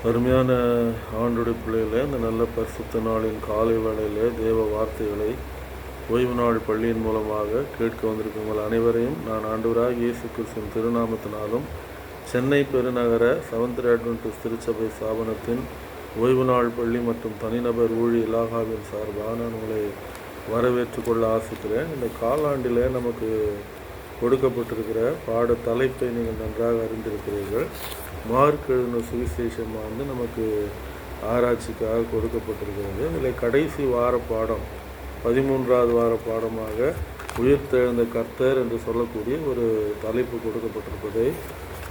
அருமையான ஆண்டுடைய பிள்ளைகளே, இந்த நல்ல பரிசுத்த நாளின் காலை வேளையிலே தேவ வார்த்தைகளை ஓய்வு நாள் பள்ளியின் மூலமாக கேட்க வந்திருக்கும் உங்கள் அனைவரையும் நான் ஆண்டவராக இயேசு கிறிஸ்துவின் திருநாமத்தினாலும் சென்னை பெருநகர செவன்த் அட்வென்டிஸ்ட் திருச்சபை ஸ்தாபனத்தின் ஓய்வு நாள் பள்ளி மற்றும் தனிநபர் ஊழிய இலாகாவின் சார்பாக நான் உங்களை வரவேற்றுக் கொள்ள ஆசிக்கிறேன். இந்த காலாண்டில் நமக்கு கொடுக்கப்பட்டிருக்கிற பாட தலைப்பை நீங்கள் நன்றாக அறிந்திருக்கிறீர்கள். மார்க் எழுதின சுவிசேஷம் நமக்கு ஆராய்ச்சிக்காக கொடுக்கப்பட்டிருக்கிறது. இதில் கடைசி வார பாடம் 13வது வார பாடமாக உயிர்த்தெழுந்த கர்த்தர் என்று சொல்லக்கூடிய ஒரு தலைப்பு கொடுக்கப்பட்டிருப்பதை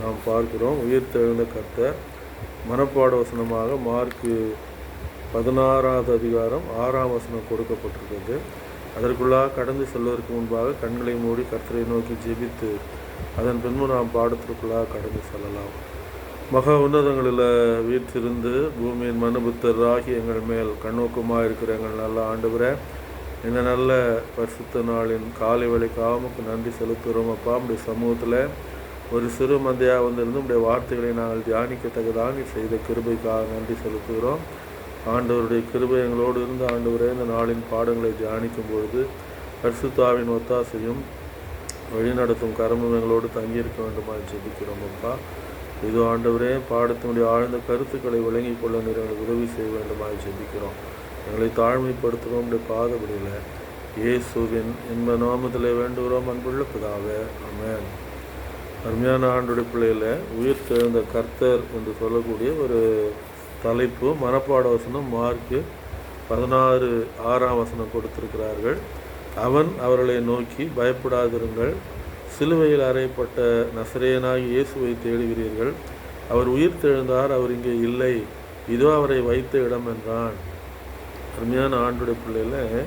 நாம் பார்க்கிறோம். உயிர்த்தெழுந்த கர்த்தர் மனப்பாட வசனமாக மார்க் 16வது அதிகாரம் 6ஆம் வசனம் கொடுக்கப்பட்டிருக்கிறது. அதற்குள்ளாக கடந்து செல்வதற்கு முன்பாக கண்களை மூடி கர்த்தரை நோக்கி ஜெபித்து அதன் பின்பு நாம் பாடத்திற்குள்ளாக கடந்து செல்லலாம். மகா உன்னதங்களில் வீற்றிருந்து பூமியின் மனுபுத்தராகி எங்கள் மேல் கண்ணோக்கமாக இருக்கிற எங்கள் நல்ல ஆண்டவரே, இந்த நல்ல பரிசுத்த நாளின் காலை வேளைக்காக உமக்கு நன்றி செலுத்துகிறோம். அப்பா, உடைய சமூகத்தில் ஒரு சிறு மந்தையாக வந்திருந்து உடைய வார்த்தைகளை நாங்கள் தியானிக்கத்தக்கதாக செய்த கிருபைக்காக நன்றி செலுத்துகிறோம். ஆண்டவருடைய கிருபை எங்களோடு இருந்து ஆண்டவரே இந்த நாளின் பாடங்களை தியானிக்கும் பொழுது பரிசுத்தாவின் ஒத்தாசையும் வழிநடத்தும் கரமும் எங்களோடு தங்கியிருக்க வேண்டுமா ஜெபிக்கிறோம். அப்பா, இது ஆண்டவரே பாடத்தினுடைய ஆழ்ந்த கருத்துக்களை விளங்கிக் கொள்ள எங்களுக்கு உதவி செய்ய வேண்டுமாய் ஜெபிக்கிறோம். எங்களை தாழ்மைப்படுத்துகிறோம். பாதபடியில் இயேசுவின் இன்ப நாமத்திலே வேண்டுகிறோம் அன்புள்ள பிதாவே, ஆமென். அருமையான ஆண்டுடைய பிள்ளையில் உயிர்த்தெழுந்த கர்த்தர் என்று சொல்லக்கூடிய ஒரு தலைப்பு மனப்பாட வசனம் மார்க் 16:6ஆம் வசனம் கொடுத்திருக்கிறார்கள். அவன் அவர்களை நோக்கி, பயப்படாதிருங்கள், சிலுவையில் அறையப்பட்ட நசரேயனாகிய இயேசுவை தேடுகிறீர்கள். அவர் உயிர்த்தெழுந்தார், அவர் இங்கே இல்லை, இதோ அவரை வைத்த இடம் என்றான். அருமையான ஆண்டுடைய பிள்ளையில்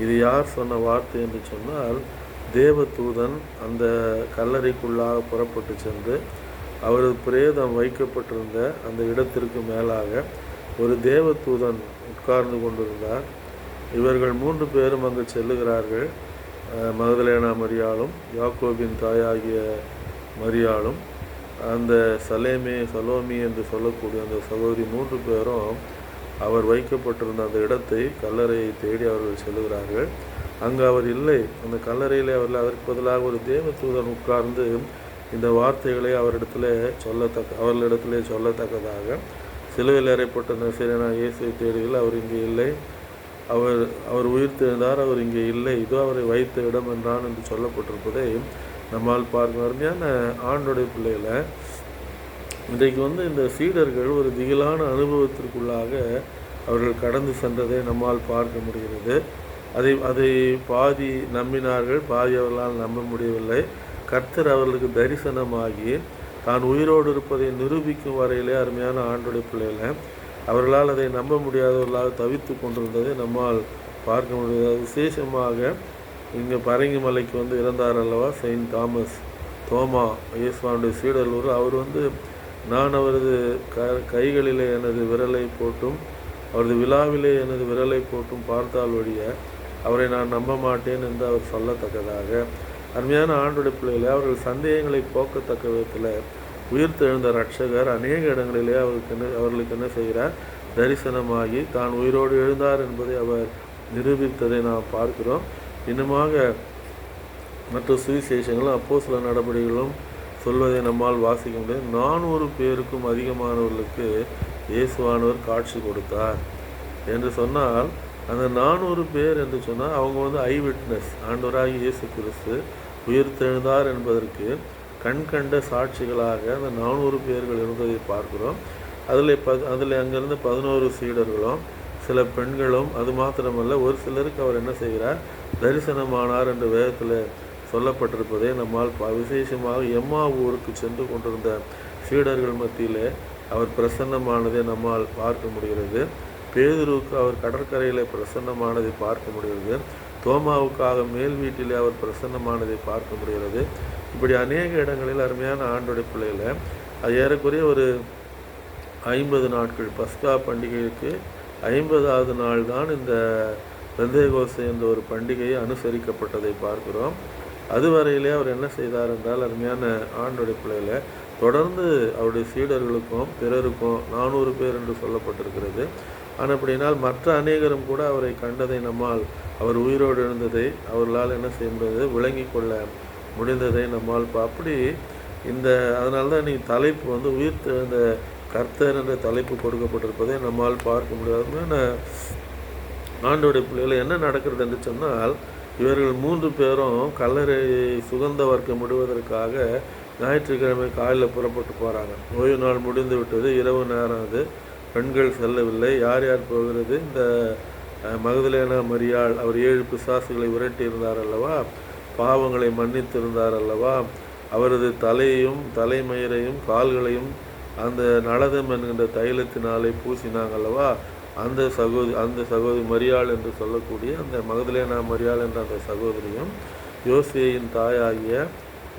இது யார் சொன்ன வார்த்தை என்று சொன்னால், தேவதூதன் அந்த கல்லறைக்குள்ளாக புறப்பட்டு சென்று அவரது பிரேதம் வைக்கப்பட்டிருந்த அந்த இடத்திற்கு மேலாக ஒரு தேவதூதன் உட்கார்ந்து கொண்டிருந்தார். இவர்கள் 3 பேரும் அங்கு செல்லுகிறார்கள். மகதலேனா மரியாளும், யாக்கோபின் தாயாகிய மரியாளும், அந்த சலோமி என்று சொல்லக்கூடிய அந்த சகோதரி 3 பேரும் அவர் வைக்கப்பட்டிருந்த அந்த இடத்தை கல்லறையை தேடி அவர்கள் செல்லுகிறார்கள். அங்கு அவர் இல்லை. அந்த கல்லறையில் அதற்கு பதிலாக ஒரு தேவதூதன் உட்கார்ந்து இந்த வார்த்தைகளை அவர்களிடத்திலே சொல்லத்தக்கதாக, சிலுவையில் அறையப்பட்ட நசரேயனாகிய இயேசுவை தேடுகிறீர்கள், அவர் இங்கே இல்லை, அவர் உயிர்த்தெழுந்தார், அவர் இங்கே இல்லை, இதோ அவரை வைத்த இடம் என்றான் என்று சொல்லப்பட்டிருப்பதை நம்மால் பார்க்க. அருமையான ஆண்டுடைய பிள்ளைகளை இன்றைக்கு இந்த சீடர்கள் ஒரு திகிலான அனுபவத்திற்குள்ளாக அவர்கள் கடந்து சென்றதை நம்மால் பார்க்க முடிகிறது. அதை பாதி நம்பினார்கள், பாதி அவர்களால் நம்ப முடியவில்லை. கர்த்தர் அவர்களுக்கு தரிசனமாகி தான் உயிரோடு இருப்பதை நிரூபிக்கும் வரையிலே அருமையான ஆண்டுடைய பிள்ளைகளை அவர்களால் அதை நம்ப முடியாதவர்களாக தவித்து கொண்டிருந்ததை நம்மால் பார்க்க முடியாது. விசேஷமாக இங்கே பரங்கி மலைக்கு இறந்தார் அல்லவா செயின்ட் தாமஸ், தோமா, இயேசுவானுடைய சீடர். அவர் நான் அவரது கைகளிலே எனது விரலை போட்டும் அவரது விழாவிலே எனது விரலை போட்டும் பார்த்தால் வழிய அவரை நான் நம்ப மாட்டேன் என்று அவர் சொல்லத்தக்கதாக, அருமையான ஆண்டுடைய பிள்ளைகளை அவர்கள் சந்தேகங்களை போக்கத்தக்க விதத்தில் உயிர்த்தெழுந்த இரட்சகர் அநேக இடங்களிலே அவர்களுக்கு என்ன செய்கிறார், தரிசனமாகி தான் உயிரோடு எழுந்தார் என்பதை அவர் நிரூபித்ததை நாம் பார்க்கிறோம். இன்னுமாக மற்ற சுவிசேஷங்களும் அப்போஸ்தலர் நடபடிகளும் சொல்வதை நம்மால் வாசிக்க முடியும். 400 பேருக்கும் அதிகமானவர்களுக்கு இயேசுவானவர் காட்சி கொடுத்தார் என்று சொன்னால், அந்த 400 பேர் என்று சொன்னால் அவங்க ஐ விட்னஸ், ஆண்டவராகிய இயேசு கிறிஸ்து உயிர்த்தெழுந்தார் என்பதற்கு கண்கண்ட சாட்சிகளாக அந்த 400 பேர்கள் இருந்ததை பார்க்கிறோம். அதில் அங்கிருந்து 11 சீடர்களும் சில பெண்களும், அது மாத்திரமல்ல ஒரு சிலருக்கு அவர் என்ன செய்கிறார், தரிசனமானார் என்று வேதத்தில் சொல்லப்பட்டிருப்பதை நம்மால் விசேஷமாக எம்மா ஊருக்கு சென்று கொண்டிருந்த சீடர்கள் மத்தியிலே அவர் பிரசன்னமானதை நம்மால் பார்க்க முடிகிறது. பேதுருவுக்கு அவர் கடற்கரையில் பிரசன்னமானதை பார்க்க முடிகிறது. தோமாவுக்காக மேல் வீட்டிலே அவர் பிரசன்னமானதை பார்க்க முடிகிறது. இப்படி அநேக இடங்களில் அருமையான ஆண்டுடைய பிள்ளைகளை அது ஏறக்குறைய ஒரு 50 நாட்கள் பஸ்கா பண்டிகைக்கு 50வது நாள் தான் இந்த பெந்தேகோஸ்தே என்ற ஒரு பண்டிகை அனுசரிக்கப்பட்டதை பார்க்கிறோம். அதுவரையிலே அவர் என்ன செய்தார் என்றால், அருமையான ஆண்டுடைய பிள்ளைகளை தொடர்ந்து அவருடைய சீடர்களுக்கும் பிறருக்கும் 400 பேர் என்று சொல்லப்பட்டிருக்கிறது. ஆனால் அப்படினால் மற்ற அநேகரும் கூட அவரை கண்டதை நம்மால், அவர் உயிரோடு எழுந்ததை அவர்களால் என்ன செய்ய முடியாது, விளங்கி கொள்ள முடிந்ததை நம்மால் அப்படி இந்த அதனால தான் நீ தலைப்பு வந்து உயிர் தெழுந்த கர்த்தர் என்ற தலைப்பு கொடுக்கப்பட்டிருப்பதை நம்மால் பார்க்க முடியாது. ஆண்டோடைய பிள்ளைகளை என்ன நடக்கிறது என்று சொன்னால், இவர்கள் 3 பேரும் கல்லறை சுகந்த வர்க்கம் விடுவதற்காக ஞாயிற்றுக்கிழமை காலையில் புறப்பட்டு போகிறாங்க. ஓய்வு நாள் முடிந்து விட்டது, இரவு நேரம் அது, பெண்கள் செல்லவில்லை. யார் யார் போகிறது? இந்த மகதலேனா மரியாள், அவர் 7 பிசாசுகளை விரட்டி இருந்தார் அல்லவா, பாவங்களை மன்னித்திருந்தார் அல்லவா, அவரது தலையையும் தலைமயிரையும் கால்களையும் அந்த நளதம் என்கின்ற தைலத்தினாலே பூசினாங்க அல்லவா, அந்த சகோதரி மரியாள் என்று சொல்லக்கூடிய அந்த மகதலேனா மரியாள் என்ற அந்த சகோதரியும், யோசேயின் தாயாகிய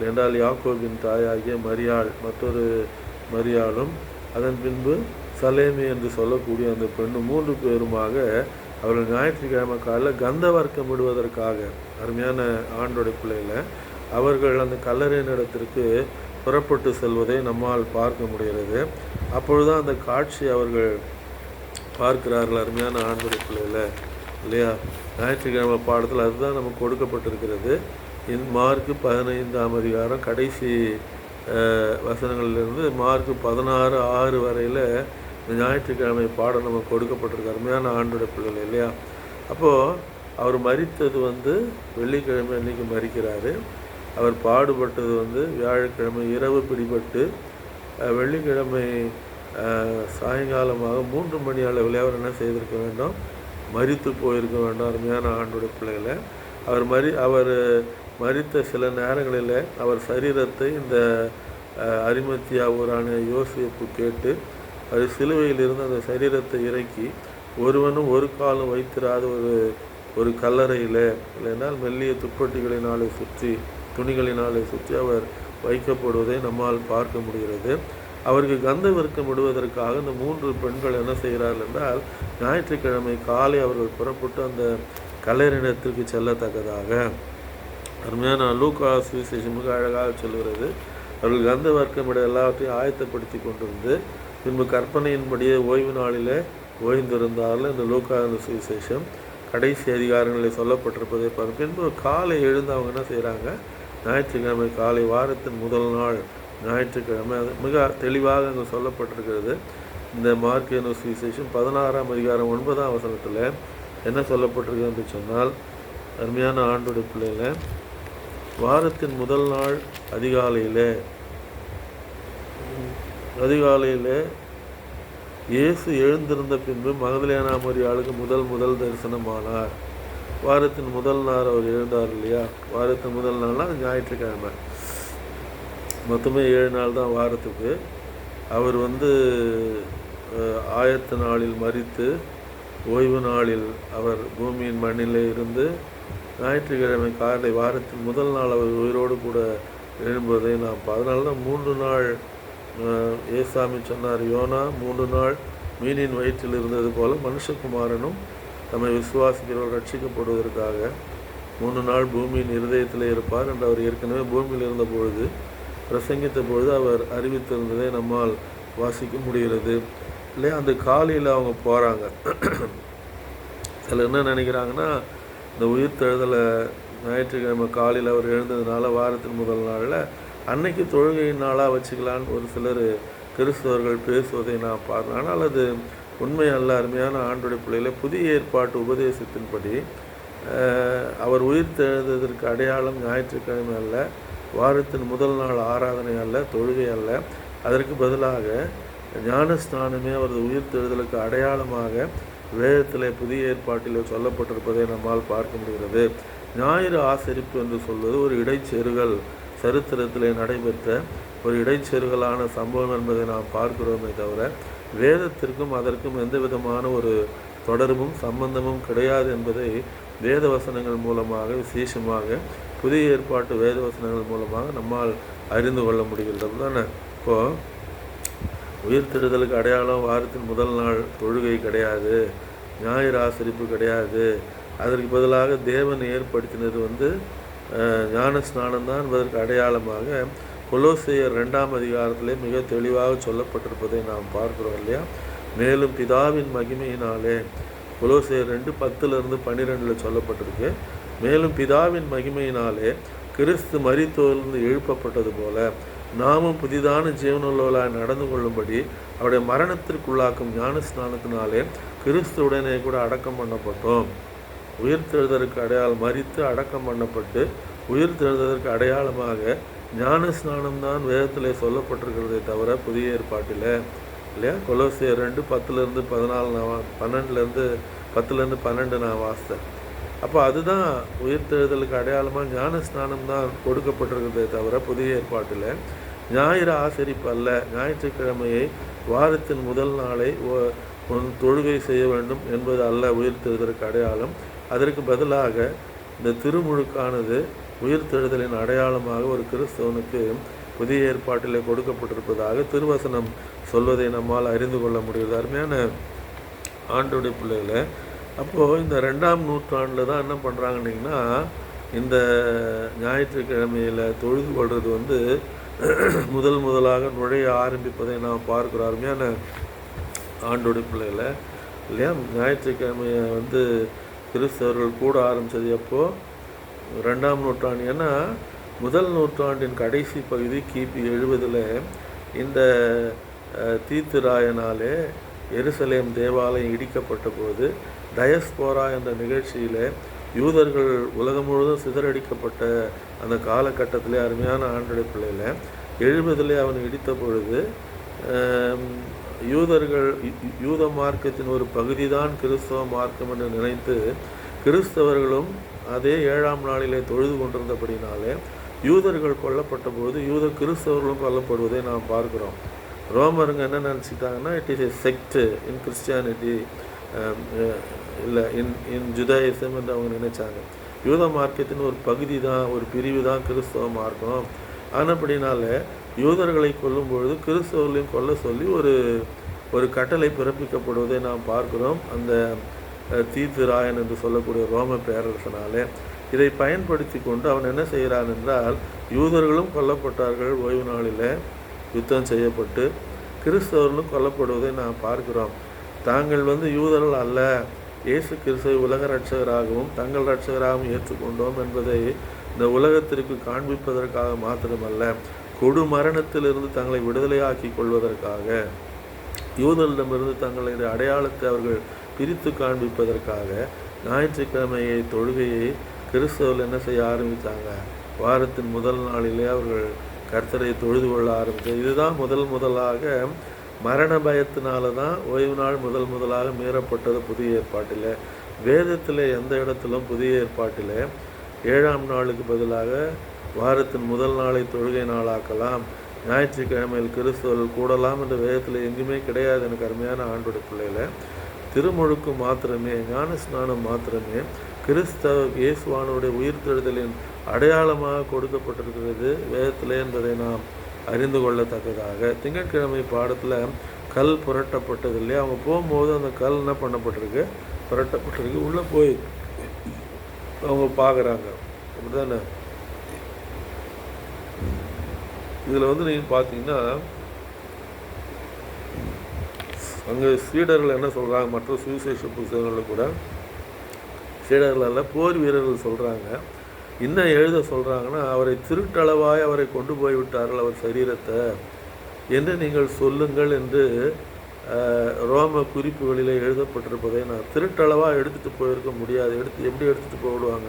என்றால் யாக்கோபின் தாயாகிய மரியாள் மற்றொரு மரியாளும், அதன் பின்பு சலேமி என்று சொல்லக்கூடிய அந்த பெண்ணு 3 பேருமாக அவர்கள் ஞாயிற்றுக்கிழமை காலையில் கந்த வர்க்கம் விடுவதற்காக, அருமையான ஆண்டோடைய பிள்ளைகளை, அவர்கள் அந்த கல்லறையின் இடத்திற்கு புறப்பட்டு செல்வதை நம்மால் பார்க்க முடிகிறது. அப்பொழுதுதான் அந்த காட்சி அவர்கள் பார்க்கிறார்கள். அருமையான ஆண்டோடைய பிள்ளைகளை இல்லையா, ஞாயிற்றுக்கிழமை பாடத்தில் அதுதான் நமக்கு கொடுக்கப்பட்டிருக்கிறது. மார்க்கு 15ஆம் அதிகாரம் கடைசி வசனங்களிலிருந்து மார்க்கு 16:6 வரையில் இந்த ஞாயிற்றுக்கிழமை பாடம் நமக்கு கொடுக்கப்பட்டிருக்கு. அருமையான ஆண்டோட பிள்ளைகள் இல்லையா. அப்போது அவர் மரித்தது வந்து வெள்ளிக்கிழமை அன்றைக்கி மரிக்கிறாரு. அவர் பாடுபட்டது வந்து வியாழக்கிழமை இரவு பிடிபட்டு வெள்ளிக்கிழமை சாயங்காலமாக 3 மணி அளவில் அவர் என்ன செய்திருக்க வேண்டும், மரித்து போயிருக்க வேண்டும். அருமையான ஆண்டோட பிள்ளைகளை அவர் மரித்த சில நேரங்களில் அவர் சரீரத்தை இந்த அரிமத்தியா ஊரான யோசேப்பு கேட்டு அவர் சிலுவையில் இருந்து அந்த சரீரத்தை இறக்கி ஒருவனும் ஒரு காலம் வைத்திராத ஒரு கல்லறையில், இல்லைனால் மெல்லிய துப்பட்டிகளினாலே சுற்றி துணிகளினாலே சுற்றி அவர் வைக்கப்படுவதை நம்மால் பார்க்க முடிகிறது. அவருக்கு கந்த வர்க்கம் விடுவதற்காக இந்த 3 பெண்கள் என்ன செய்கிறார்கள் என்றால், ஞாயிற்றுக்கிழமை காலை அவர்கள் புறப்பட்டு அந்த கல்லறையிடத்திற்கு செல்லத்தக்கதாக, அருமையான லூக்கா சுவிசேஷம் மிக அழகாக சொல்கிறது, அவர்கள் கந்த வர்க்கமிட எல்லாவற்றையும் ஆயத்தப்படுத்தி கொண்டிருந்து பின்பு கற்பனையின்படியே ஓய்வு நாளில் ஓய்ந்திருந்தார்கள். இந்த லூக்கா சுவிசேஷம் கடைசி அதிகாரங்களில் சொல்லப்பட்டிருப்பதை பார்க்கும். பின்பு காலை எழுந்து அவங்க என்ன செய்கிறாங்க, ஞாயிற்றுக்கிழமை காலை, வாரத்தின் முதல் நாள் ஞாயிற்றுக்கிழமை, அது மிக தெளிவாக அங்கே சொல்லப்பட்டிருக்கிறது. இந்த மார்க்கு சுவிசேஷம் 16ஆம் அதிகாரம் 9ஆம் வசனத்தில் என்ன சொல்லப்பட்டிருக்கு என்று சொன்னால், அருமையான ஆண்டோட பிள்ளைகளை, வாரத்தின் முதல் நாள் அதிகாலையில் இயேசு எழுந்திருந்த பின்பு மகதலேனா மரியாளுக்கு முதல் தரிசனமானார். வாரத்தின் முதல் நாள் அவர் எழுந்தார் இல்லையா. வாரத்தின் முதல் நாள்னால் ஞாயிற்றுக்கிழமை, மொத்தமே 7 நாள் தான் வாரத்துக்கு. அவர் ஆயத்த நாளில் மரித்து ஓய்வு நாளில் அவர் பூமியின் மண்ணிலே இருந்து ஞாயிற்றுக்கிழமை காலை வாரத்தின் முதல் நாள் அவர் உயிரோடு கூட எழும்பதை நாம், அதனால தான் 3 நாள் ஏசாமி சொன்னார், யோனா 3 நாள் மீனின் வயிற்றில் இருந்தது போல மனுஷகுமாரனும் தம்மை விசுவாசிக்கிறவர் ரட்சிக்கப்படுவதற்காக 3 நாள் பூமியின் இருதயத்தில் இருப்பார் என்று அவர் ஏற்கனவே பூமியில் இருந்த பொழுது பிரசங்கித்த பொழுது அவர் அறிவித்திருந்ததை நம்மால் வாசிக்க முடிகிறது இல்லையா. அந்த காலையில் அவங்க போகிறாங்க. சிலர் என்ன நினைக்கிறாங்கன்னா, இந்த உயிர் தழுதலை ஞாயிற்றுக்கிழமை காலையில் அவர் எழுந்ததுனால வாரத்தின் முதல் நாளில் அன்னைக்கு தொழுகையின் நாளாக வச்சுக்கலான்னு ஒரு சிலர் கிறிஸ்தவர்கள் பேசுவதை நான் பார்க்கிறேன். ஆனால் அது உண்மை அல்ல. அருமையான ஆண்டோடைய பிள்ளைகளை, புதிய ஏற்பாட்டு உபதேசத்தின்படி அவர் உயிர் தெழுந்ததற்கு அடையாளம் ஞாயிற்றுக்கிழமை அல்ல, வாரத்தின் முதல் நாள் ஆராதனை அல்ல, தொழுகை அல்ல. அதற்கு பதிலாக ஞானஸ்நானமே அவரது உயிர் தெழுதலுக்கு அடையாளமாக வேதத்தில் புதிய ஏற்பாட்டில் சொல்லப்பட்டிருப்பதை நம்மால் பார்க்க முடிகிறது. ஞாயிறு ஆசரிப்பு என்று சொல்வது ஒரு இடைச்செருகல், சரித்திரத்தில் நடைபெற்ற ஒரு இடைச்செருகலான சம்பவம் என்பதை நாம் பார்க்கிறோமே தவிர வேதத்திற்கும் அதற்கும் எந்த விதமான ஒரு தொடர்பும் சம்பந்தமும் கிடையாது என்பதை வேத வசனங்கள் மூலமாக, விசேஷமாக புதிய ஏற்பாட்டு வேத வசனங்கள் மூலமாக நம்மால் அறிந்து கொள்ள முடிகிறது. அப்படிதானே. இப்போது உயிர்த்தெழுதலுக்கு அடையாளம் வாரத்தின் முதல் நாள் தொழுகை கிடையாது, ஞாயிறு ஆசரிப்பு கிடையாது. அதற்கு பதிலாக தேவன் ஏற்படுத்தினது ஞான ஸ்நானம் தான் என்பதற்கு அடையாளமாக கொலோசையர் 2ஆம் அதிகாரத்திலே மிக தெளிவாக சொல்லப்பட்டிருப்பதை நாம் பார்க்கிறோம் இல்லையா? மேலும் பிதாவின் மகிமையினாலே, கொலோசையர் 2:10-12 சொல்லப்பட்டிருக்கு. மேலும் பிதாவின் மகிமையினாலே கிறிஸ்து மரித்தோரிலிருந்து எழுப்பப்பட்டது போல நாமும் புதிதான ஜீவனுள்ளவர்களாய் நடந்து கொள்ளும்படி அவருடைய மரணத்திற்குள்ளாக்கும் ஞான ஸ்நானத்தினாலே கிறிஸ்துவுடனே கூட அடக்கம் பண்ணப்பட்டோம். உயிர்த்தெழுதற்கு அடையாளம், மரித்து அடக்கம் பண்ணப்பட்டு உயிர்த்தெழுதற்கு அடையாளமாக ஞான ஸ்நானம்தான் வேதத்திலே சொல்லப்பட்டிருக்கிறதே தவிர புதிய ஏற்பாட்டில் இல்லையா? கொலோசையர் 2:10-12 நான் வாசித்தேன். அப்போ அதுதான் உயிர்த்தெழுதலுக்கு அடையாளமாக ஞான ஸ்நானம் தான் கொடுக்கப்பட்டிருக்கிறதே தவிர புதிய ஏற்பாட்டில் ஞாயிறு ஆசரிப்பு அல்ல. ஞாயிற்றுக்கிழமையை வாரத்தின் முதல் நாளை தொழுகை செய்ய வேண்டும் என்பது அல்ல உயிர்த்தெழுதலுக்கு அடையாளம். அதற்கு பதிலாக இந்த திருமுழுக்கானது உயிர்த்தெழுதலின் அடையாளமாக ஒரு கிறிஸ்தவனுக்கு புதிய ஏற்பாட்டிலே கொடுக்கப்பட்டிருப்பதாக திருவசனம் சொல்வதை நம்மால் அறிந்து கொள்ள முடியுது. அருமையான ஆண்டோடைய பிள்ளைகளை, அப்போது இந்த 2ஆம் நூற்றாண்டில் தான் என்ன பண்ணுறாங்கன்னிங்கன்னா, இந்த ஞாயிற்றுக்கிழமையில் தொழுது கொள்வது முதலாக நுழைய ஆரம்பிப்பதை நாம் பார்க்குறோம். அருமையான ஆண்டோடைய பிள்ளைகளை இல்லையா? ஞாயிற்றுக்கிழமையை கிறிஸ்தவர்கள் கூட ஆரம்பித்தது எப்போது? 2ஆம் நூற்றாண்டு. ஏன்னா முதல் நூற்றாண்டின் கடைசி பகுதி கிபி 70 இந்த தீத்துராயனாலே எருசலேம் தேவாலயம் இடிக்கப்பட்ட போது டயஸ்போரா என்ற நிகழ்ச்சியில் யூதர்கள் உலகம் முழுவதும் சிதறடிக்கப்பட்ட அந்த காலகட்டத்திலே அருமையான ஆண்டோடைய பிள்ளையில் 70 அவன் இடித்த பொழுது யூத மார்க்கத்தின் ஒரு பகுதி தான் கிறிஸ்தவ மார்க்கம் என்று நினைத்து கிறிஸ்தவர்களும் அதே 7ஆம் நாளிலே தொழுது கொண்டிருந்தபடினாலே யூதர்கள் கொல்லப்பட்ட போது கிறிஸ்தவர்களும் கொல்லப்படுவதை நாம் பார்க்கிறோம். ரோமருங்க என்ன நினச்சிட்டாங்கன்னா, it is a sect in Christianity, இல்லை இன் ஜுதாயிசம் என்று அவங்க நினைச்சாங்க. யூத மார்க்கத்தின் ஒரு பகுதி தான், ஒரு பிரிவு தான் கிறிஸ்தவ மார்க்கம். ஆனப்படினால யூதர்களை கொல்லும் பொழுது கிறிஸ்தவர்களையும் கொல்ல சொல்லி ஒரு கட்டளை பிறப்பிக்கப்படுவதை நாம் பார்க்கிறோம். அந்த தீத்துராயன் என்று சொல்லக்கூடிய ரோம பேரரசனாலே இதை பயன்படுத்தி கொண்டு அவன் என்ன செய்கிறான் என்றால், யூதர்களும் கொல்லப்பட்டார்கள் ஓய்வு நாளில் யுத்தம் செய்யப்பட்டு, கிறிஸ்தவர்களும் கொல்லப்படுவதை நாம் பார்க்கிறோம். தாங்கள் யூதர்கள் அல்ல, இயேசு கிறிஸ்துவை உலக இரட்சகராகவும் தங்கள் இரட்சகராகவும் ஏற்றுக்கொண்டோம் என்பதை இந்த உலகத்திற்கு காண்பிப்பதற்காக மாத்திரமல்ல, கொடு மரணத்திலிருந்து தங்களை விடுதலையாக்கி கொள்வதற்காக, யூதர்களிடமிருந்து தங்களுடைய அடையாளத்தை அவர்கள் பிரித்து காண்பிப்பதற்காக ஞாயிற்றுக்கிழமையை தொழுகையை கிறிஸ்தவர்கள் என்ன செய்ய ஆரம்பித்தாங்க? வாரத்தின் முதல் நாளிலே அவர்கள் கர்த்தரை தொழுது கொள்ள ஆரம்பித்தது. இதுதான் முதலாக மரண பயத்தினால தான் ஓய்வு நாள் முதலாக மீறப்பட்டது புதிய ஏற்பாட்டில். வேதத்தில் எந்த இடத்திலும் புதிய ஏற்பாட்டில் 7ஆம் நாளுக்கு பதிலாக வாரத்தின் முதல் நாளை தொழுகை நாளாக்கலாம், ஞாயிற்றுக்கிழமையில் கிறிஸ்தவர்கள் கூடலாம் என்ற வேதத்தில் எங்குமே கிடையாது. எனக்கு அருமையான ஆண்டோட பிள்ளைகளை, திருமுழுக்கு மாத்திரமே, ஞான ஸ்நானம் மாத்திரமே கிறிஸ்தவ இயேசுவானுடைய உயிர்த்தெழுதலின் அடையாளமாக கொடுக்கப்பட்டிருக்கிறது வேதத்தில் என்பதை நாம் அறிந்து கொள்ளத்தக்கதாக. திங்கட்கிழமை பாடத்தில் கல் புரட்டப்பட்டது இல்லையா? அவங்க போகும்போது அந்த கல் என்ன பண்ணப்பட்டிருக்கு? புரட்டப்பட்டிருக்கு. உள்ளே போய் அவங்க பார்க்குறாங்க. அப்படி தானே? இதில் நீங்கள் பார்த்தீங்கன்னா அங்கே சீடர்கள் என்ன சொல்கிறாங்க, மற்ற சுவிசேஷ புத்தகங்களில் கூட சீடர்கள் போர் வீரர்கள் சொல்கிறாங்க. இன்னும் எழுத சொல்கிறாங்கன்னா, அவரை திருட்டளவாய் அவரை கொண்டு போய் விட்டார்கள் அவர் சரீரத்தை என்று நீங்கள் சொல்லுங்கள் என்று ரோம குறிப்புகளில் எழுதப்பட்டிருப்பதை நான் திருட்டளவாக எடுத்துகிட்டு போயிருக்க முடியாது. எப்படி எடுத்துகிட்டு போய் விடுவாங்க?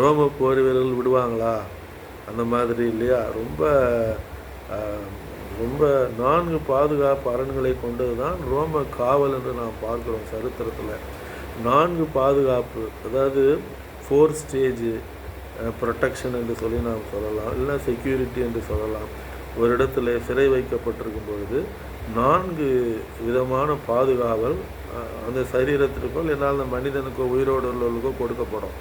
ரோம போர் வீரர்கள் விடுவாங்களா? அந்த மாதிரி இல்லையா? ரொம்ப 4 பாதுகாப்பு அரண்களை கொண்டது தான் ரோம காவல் என்று நாம் பார்க்குறோம் சரித்திரத்தில். 4 பாதுகாப்பு, அதாவது 4 ஸ்டேஜ் ப்ரொடெக்ஷன் என்று சொல்லி நாம் சொல்லலாம், இல்லை செக்யூரிட்டி என்று சொல்லலாம். ஒரு இடத்துல சிறை வைக்கப்பட்டிருக்கும் பொழுது 4 விதமான பாதுகாவல் அந்த சரீரத்திற்கோ இல்லைன்னா அந்த மனிதனுக்கோ உயிரோடு உள்ளவர்களுக்கோ கொடுக்கப்படும்.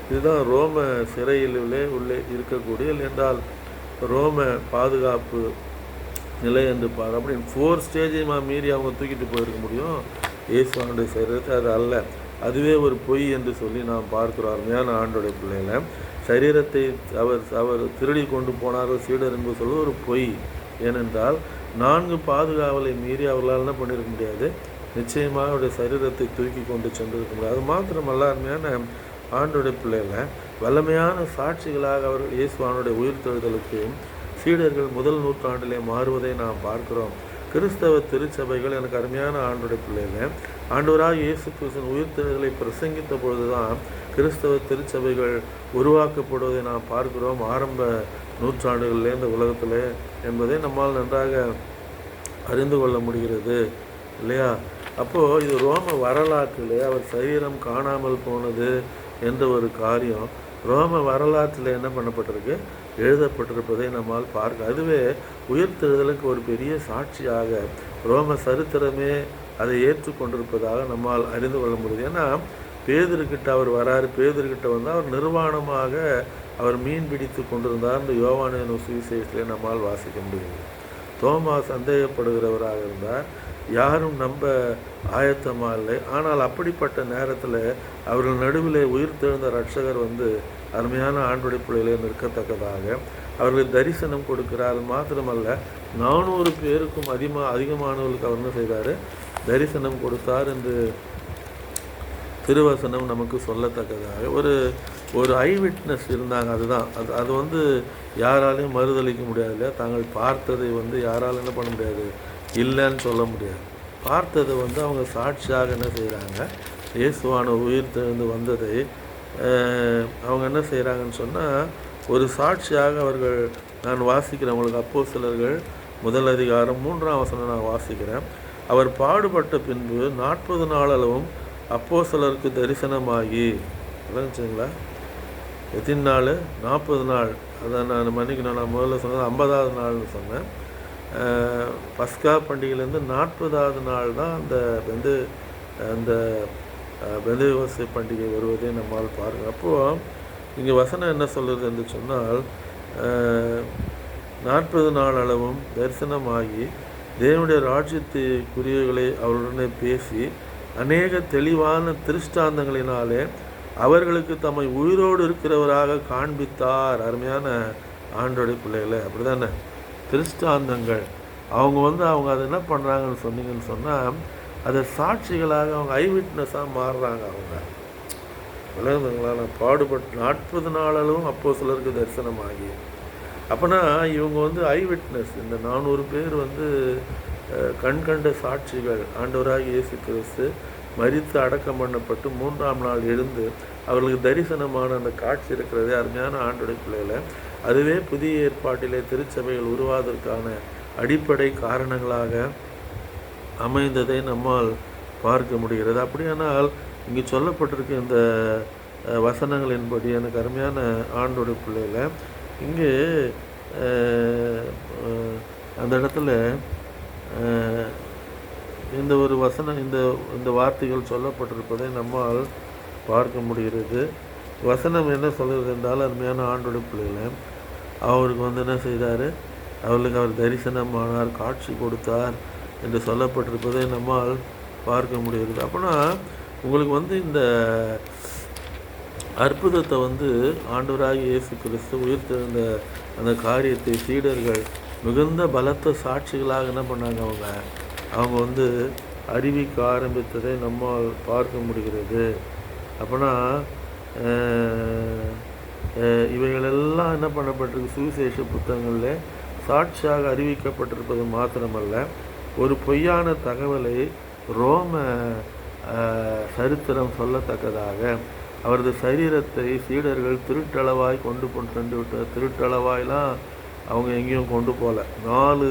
இதுதான் ரோம சிறையிலே உள்ளே இருக்கக்கூடிய, இல்லைன்றால் ரோம பாதுகாப்பு நிலை என்று பாரு. அப்படின்னு 4 ஸ்டேஜையுமா மீறி அவங்க தூக்கிட்டு போயிருக்க முடியும் இயேசுவானுடைய சரீரத்தை? அது அல்ல, அதுவே ஒரு பொய் என்று சொல்லி நாம் பார்க்கிறோம். அருமையான ஆண்டோடைய பிள்ளைகளை, சரீரத்தை அவர் அவர் திருடி கொண்டு போனார்கள் சீடர் என்பது சொல்வது ஒரு பொய். ஏனென்றால் 4 பாதுகாவலை மீறி அவர்களால் என்ன பண்ணியிருக்க முடியாது, நிச்சயமாக அவருடைய சரீரத்தை தூக்கி கொண்டு சென்றிருக்க முடியாது. அது மாத்திரமல்ல, அருமையான ஆண்டோடைய பிள்ளைகளை வல்லமையான சாட்சிகளாக அவர் இயேசுவானுடைய உயிர்த்தெழுதலுக்கு சீடர்கள் முதல் நூற்றாண்டிலே மாறுவதை நாம் பார்க்கிறோம். கிறிஸ்தவ திருச்சபைகள், எனக்கு அருமையான ஆண்டோடைய பிள்ளைகளை, ஆண்டவராக இயேசு கிறிஸ்துவின் உயிர்த்தெழுதலை பிரசங்கித்த பொழுதுதான் கிறிஸ்தவ திருச்சபைகள் உருவாக்கப்படுவதை நாம் பார்க்கிறோம். ஆரம்ப நூற்றாண்டுகளிலே இந்த உலகத்தில் என்பதை நம்மால் நன்றாக அறிந்து கொள்ள முடிகிறது இல்லையா? அப்போது இது ரோம வரலாற்றிலே அவர் சரீரம் காணாமல் போனது என்ற ஒரு காரியம் ரோம வரலாற்றில் என்ன பண்ணப்பட்டிருக்கு, எழுதப்பட்டிருப்பதை நம்மால் பார்க்க. அதுவே உயிர்த்தெழுதலுக்கு ஒரு பெரிய சாட்சியாக ரோம சரித்திரமே அதை ஏற்றுக்கொண்டிருப்பதாக நம்மால் அறிந்து கொள்ள முடியுது. ஏன்னா பேதுருக்கிட்ட அவர் வராரு, பேதுருக்கிட்ட வந்து அவர் நிர்வாணமாக அவர் மீன் பிடித்து கொண்டிருந்தார் என்று யோவானின் சுவிசேஷத்திலே நம்மால் வாசிக்க முடியுது. தோமா சந்தேகப்படுகிறவராக இருந்தார், யாரும் நம்ப ஆயத்தமாக இல்லை. ஆனால் அப்படிப்பட்ட நேரத்தில் அவர்கள் நடுவிலே உயிர்த்தெழுந்த இரட்சகர் வந்து அருமையான ஆண்டுடைய பிள்ளைகளே நிற்கத்தக்கதாக அவர்களுக்கு தரிசனம் கொடுக்கிறார். மாத்திரமல்ல, 400 பேருக்கும் அதிகமானவர்களுக்கு அவர் என்ன செய்தார், தரிசனம் கொடுத்தார் என்று திருவசனம் நமக்கு சொல்லத்தக்கதாக ஒரு ஐ விட்னஸ் இருந்தாங்க. அதுதான் அது வந்து யாராலையும் மறுதளிக்க முடியாது இல்லையா? தாங்கள் பார்த்ததை வந்து யாராலும் என்ன பண்ண முடியாது, இல்லைன்னு சொல்ல முடியாது. பார்த்ததை வந்து அவங்க சாட்சியாக என்ன செய்கிறாங்க, இயேசுவான உயிர்த்தெழுந்து வந்ததை அவங்க என்ன செய்கிறாங்கன்னு சொன்னால் ஒரு சாட்சியாக அவர்கள், நான் வாசிக்கிறேன் உங்களுக்கு அப்போஸ்தலர்கள் 1 அதிகாரம் 3ஆம் வசனம் நான் வாசிக்கிறேன். அவர் பாடுபட்ட பின்பு 40 நாள் அளவும் அப்போஸ்தலருக்கு தரிசனமாகி, விளங்குச்சுங்களா? எத்தனை நாள்? 40 நாள். அதான் நான் மன்னிக்கணும், நான் முதல்ல சொன்னது 50வது நாள்னு சொன்னேன். பஸ்கா பண்டிகையிலேருந்து 40வது நாள் தான் அந்த பெந்தேகோஸ்தே பண்டிகை வருவதை நம்மால் பாருங்கள். அப்போது இங்கே வசனம் என்ன சொல்கிறது என்று சொன்னால், 40 நாள் அளவும் தரிசனமாகி தேவனுடைய ராஜ்யத்துக்குரியவர்களை அவருடனே பேசி அநேக தெளிவான திருஷ்டாந்தங்களினாலே அவர்களுக்கு தம்மை உயிரோடு இருக்கிறவராக காண்பித்தார். அருமையான ஆண்டோடைய பிள்ளைகளை, அப்படி தானே திருஷ்டாந்தங்கள். அவங்க அதை என்ன பண்ணுறாங்கன்னு சொன்னீங்கன்னு சொன்னால், அதை சாட்சிகளாக அவங்க ஐ விட்னஸாக மாறுறாங்க. அவங்க விளங்குதுங்களா? பாடுபட்டு 40 நாள் அளவும் அப்போஸ்தலருக்கு தரிசனமாகி, அப்போனா இவங்க வந்து ஐ விட்னஸ். இந்த 400 பேர் வந்து கண்கண்ட சாட்சிகள். ஆண்டவராக இயேசு கிறிஸ்து மரித்து அடக்கம் பண்ணப்பட்டு 3ஆம் நாள் எழுந்து அவர்களுக்கு தரிசனமான அந்த காட்சி இருக்கிறதே அருமையான ஆண்டோடைய பிள்ளைகளை, அதுவே புதிய ஏற்பாட்டிலே திருச்சபைகள் உருவாவதற்கான அடிப்படை காரணங்களாக அமைந்ததை நம்மால் பார்க்க முடிகிறது. அப்படியானால் இங்கே சொல்லப்பட்டிருக்க இந்த வசனங்களின்படி எனக்கு அருமையான ஆண்டோடைய பிள்ளைகளை, இங்கே அந்த இடத்துல இந்த ஒரு வசனம், இந்த வார்த்தைகள் சொல்லப்பட்டிருப்பதை நம்மால் பார்க்க முடிகிறது. வசனம் என்ன சொல்கிறது என்றால், அருமையான ஆண்டோடைய பிள்ளைகளை, அவருக்கு வந்து என்ன செய்தார், அவர்களுக்கு அவர் தரிசனமானார், காட்சி கொடுத்தார் என்று சொல்லப்பட்டிருப்பதை நம்மால் பார்க்க முடிகிறது. அப்படின்னா உங்களுக்கு வந்து இந்த அற்புதத்தை வந்து ஆண்டவராகிய இயேசு கிறிஸ்து உயிர்த்தெழுந்த அந்த காரியத்தை சீடர்கள் மிகுந்த பலத்த சாட்சிகளாக என்ன பண்ணாங்க, அவங்க வந்து அறிவிக்க ஆரம்பித்ததை நம்மால் பார்க்க முடிகிறது. அப்படின்னா இவைகளெல்லாம் என்ன பண்ணப்பட்டிருக்கு, சுவிசேஷ புத்தகங்களில் சாட்சியாக அறிவிக்கப்பட்டிருப்பது மாத்திரமல்ல, ஒரு பொய்யான தகவலை ரோம சரித்திரம் சொல்லத்தக்கதாக அவரது சரீரத்தை சீடர்கள் திருட்டளவாய் கொண்டு சென்று விட்டார். திருட்டளவாயெலாம் அவங்க எங்கேயும் கொண்டு போகல. 4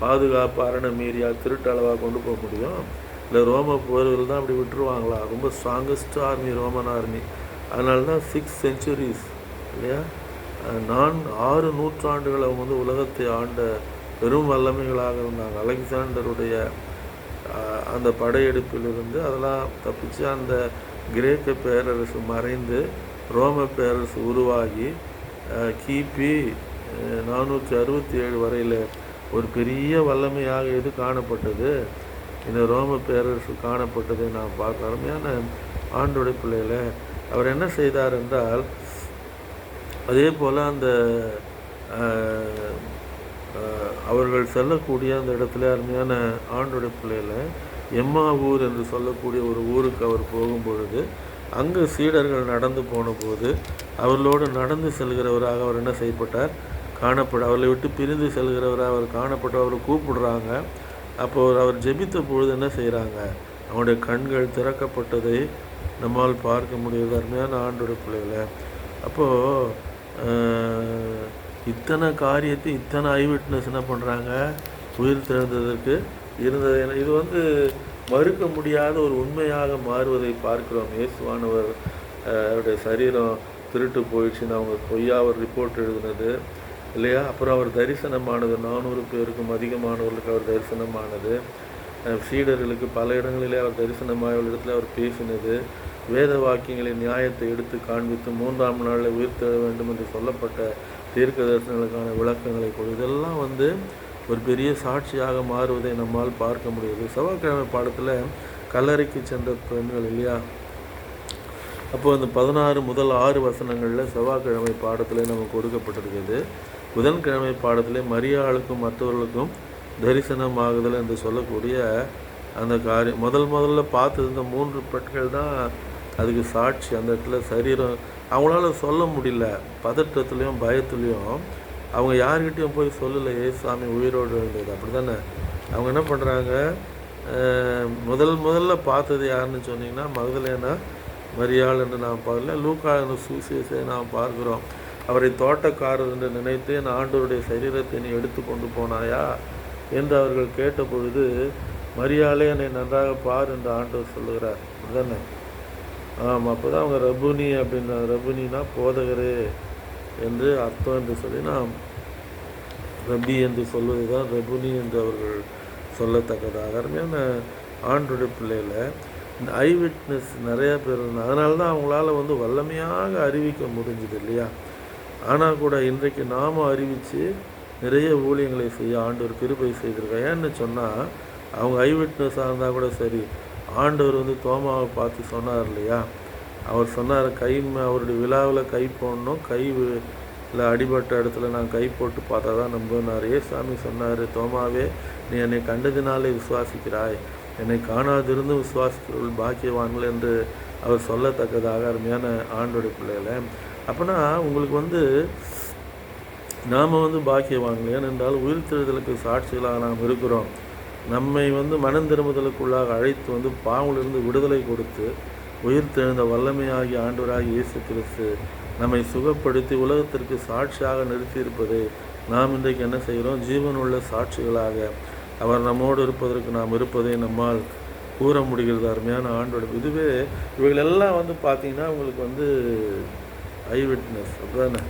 பாதுகாப்பு அரணை மீறியா திருட்டளவாக கொண்டு போக முடியும்? இல்லை ரோம போர்கள் தான் அப்படி விட்டுருவாங்களா? ரொம்ப ஸ்ட்ராங்கஸ்ட் ஆர்மி ரோமன் ஆர்மி. அதனால தான் 6 centuries இல்லையா, 6 நூற்றாண்டுகள் அவங்க வந்து உலகத்தை ஆண்ட பெரும் வல்லமைகளாக இருந்தாங்க. அலெக்சாண்டருடைய அந்த படையெடுப்பிலிருந்து அதெல்லாம் தப்பிச்சு அந்த கிரேக்க பேரரசு மறைந்து ரோம பேரரசு உருவாகி கிபி 467 வரையில் ஒரு பெரிய வல்லமையாக எது காணப்பட்டது, இந்த ரோம பேரரசு காணப்பட்டதை நாம் பார்க்க. அருமையான ஆண்டோடைய பிள்ளைகளை, அவர் என்ன செய்தார் என்றால், அதே போல் அந்த அவர்கள் செல்லக்கூடிய அந்த இடத்துல அருமையான ஆண்டோடைய பிள்ளையில் எம்மா ஊர் என்று சொல்லக்கூடிய ஒரு ஊருக்கு அவர் போகும் பொழுது அங்கு சீடர்கள் நடந்து போன போது அவர்களோடு நடந்து செல்கிறவராக அவர் என்ன செய்யப்பட்டார், அவர்களை விட்டு பிரிந்து செல்கிறவராக அவர் காணப்பட்டு அவரை கூப்பிடுறாங்க. அப்போது அவர் ஜெபித்த பொழுது என்ன செய்கிறாங்க, அவனுடைய கண்கள் திறக்கப்பட்டதை நம்மால் பார்க்க முடியுது அருமையான ஆண்டோட பிள்ளைகளை. அப்போது இத்தனை காரியத்தை இத்தனை ஐவிட்னஸ் என்ன பண்ணுறாங்க, உயிர் தெழுந்ததற்கு இருந்தது. இது மறுக்க முடியாத ஒரு உண்மையாக மாறுவதை பார்க்கிறோம். இயேசுவானவர் அவருடைய சரீரம் திருட்டு போயிடுச்சுன்னு அவங்க பொய்யா அவர் ரிப்போர்ட் எழுதுனது இல்லையா. அப்புறம் அவர் தரிசனமானது 400 பேருக்கும் அதிகமானவர்களுக்கு அவர் தரிசனமானது. சீடர்களுக்கு பல இடங்களிலே அவர் தரிசனமாக இடத்துல அவர் பேசினது. வேத வாக்கியங்களின் நியாயத்தை எடுத்து காண்பித்து 3ஆம் நாளில் உயிர் தெழ வேண்டும் என்று சொல்லப்பட்ட தீர்க்க தரிசனங்களுக்கான விளக்கங்களை கொடு. இதெல்லாம் ஒரு பெரிய சாட்சியாக மாறுவதை நம்மால் பார்க்க முடியுது. செவ்வாய்க்கிழமை பாடத்தில் கல்லறைக்கு சென்ற பெண்கள் இல்லையா, அப்போது அந்த 16 முதல் 6 வசனங்களில் செவ்வாய்க்கிழமை பாடத்தில் நமக்கு கொடுக்கப்பட்டிருக்கிறது. புதன்கிழமை பாடத்தில் மரியாளுக்கும் மற்றவர்களுக்கும் தரிசனமாகுதல் என்று சொல்லக்கூடிய அந்த காரியம் முதல்ல பார்த்தது இந்த 3 பெண்கள் தான் அதுக்கு சாட்சி. அந்த இடத்துல சரீரம் அவங்களால சொல்ல முடியல, பதற்றத்துலேயும் பயத்துலேயும் அவங்க யார்கிட்டையும் போய் சொல்லலை ஏசாமி உயிரோடு இருந்தது. அப்படி தானே அவங்க என்ன பண்ணுறாங்க, முதல்ல பார்த்தது யாருன்னு சொன்னீங்கன்னா மகதலேனா மரியாள் என்று நாம் பார்க்கல. லூக்கா என்ற சுவிசேஷத்தை நாம் பார்க்கிறோம். அவரை தோட்டக்காரர் என்று நினைத்து என் ஆண்டவருடைய சரீரத்தை நீ எடுத்து கொண்டு போனாயா என்று அவர்கள் கேட்ட பொழுது மரியாளே என்னை நன்றாக பார் என்று ஆண்டவர் சொல்லுகிறார். அதுதானே ஆமாம். அப்போ தான் அவங்க ரபுனி அப்படின்னா, ரபுனினா போதகரே என்று அர்த்தம் என்று சொல்லி நாம் ரபி என்று சொல்வது தான் ரபுனி என்று அவர்கள் சொல்லத்தக்கதாக அருமையான ஆண்டோடைய பிள்ளையில் இந்த ஐவிட்னஸ் நிறையா பேர் இருந்தாங்க. அதனால தான் அவங்களால வல்லமையாக அறிவிக்க முடிஞ்சுது இல்லையா. ஆனால் கூட இன்றைக்கு நாம் அறிவித்து நிறைய ஊழியங்களை செய்ய ஆண்டவர் கிருபை செய்திருக்காங்க. ஏன்னு சொன்னால் அவங்க ஐவிட்னஸாக இருந்தால் கூட சரி, ஆண்டவர் தோமாவை பார்த்து சொன்னார் இல்லையா. அவர் சொன்னார், அவருடைய விழாவில் கை போடணும், கையில் அடிபட்ட இடத்துல நான் கை போட்டு பார்த்தா தான் நம்பினார். ஏசாமி சொன்னார், தோமாவே நீ என்னை கண்டதினாலே விசுவாசிக்கிறாய், என்னை காணாதிருந்து விசுவாசிக்கிறவர்கள் பாக்கியவான்கள் என்று அவர் சொல்லத்தக்கதாக அருமையான ஆண்டோடைய பிள்ளைகளை. அப்போனா உங்களுக்கு நாம் பாக்கியவான்கள். ஏனென்றால் உயிர்த்தெழுதலுக்கு சாட்சிகளாக நாம் இருக்கிறோம். நம்மை மனம் திரும்புதலுக்குள்ளாக அழைத்து பாவலிருந்து விடுதலை கொடுத்து உயிர்த்தெழுந்த வல்லமையாகி ஆண்டவராகி இயேசு கிறிஸ்து நம்மை சுகப்படுத்தி உலகத்திற்கு சாட்சியாக நிறுத்தியிருப்பதை நாம் இன்றைக்கு என்ன செய்கிறோம், ஜீவனுள்ள சாட்சிகளாக அவர் நம்மோடு இருப்பதற்கு நாம் இருப்பதை நம்மால் கூற முடிகிறது அருமையான ஆண்டோட. இதுவே இவைகளெல்லாம் பார்த்திங்கன்னா உங்களுக்கு ஐவிட்னஸ். அப்படிதானே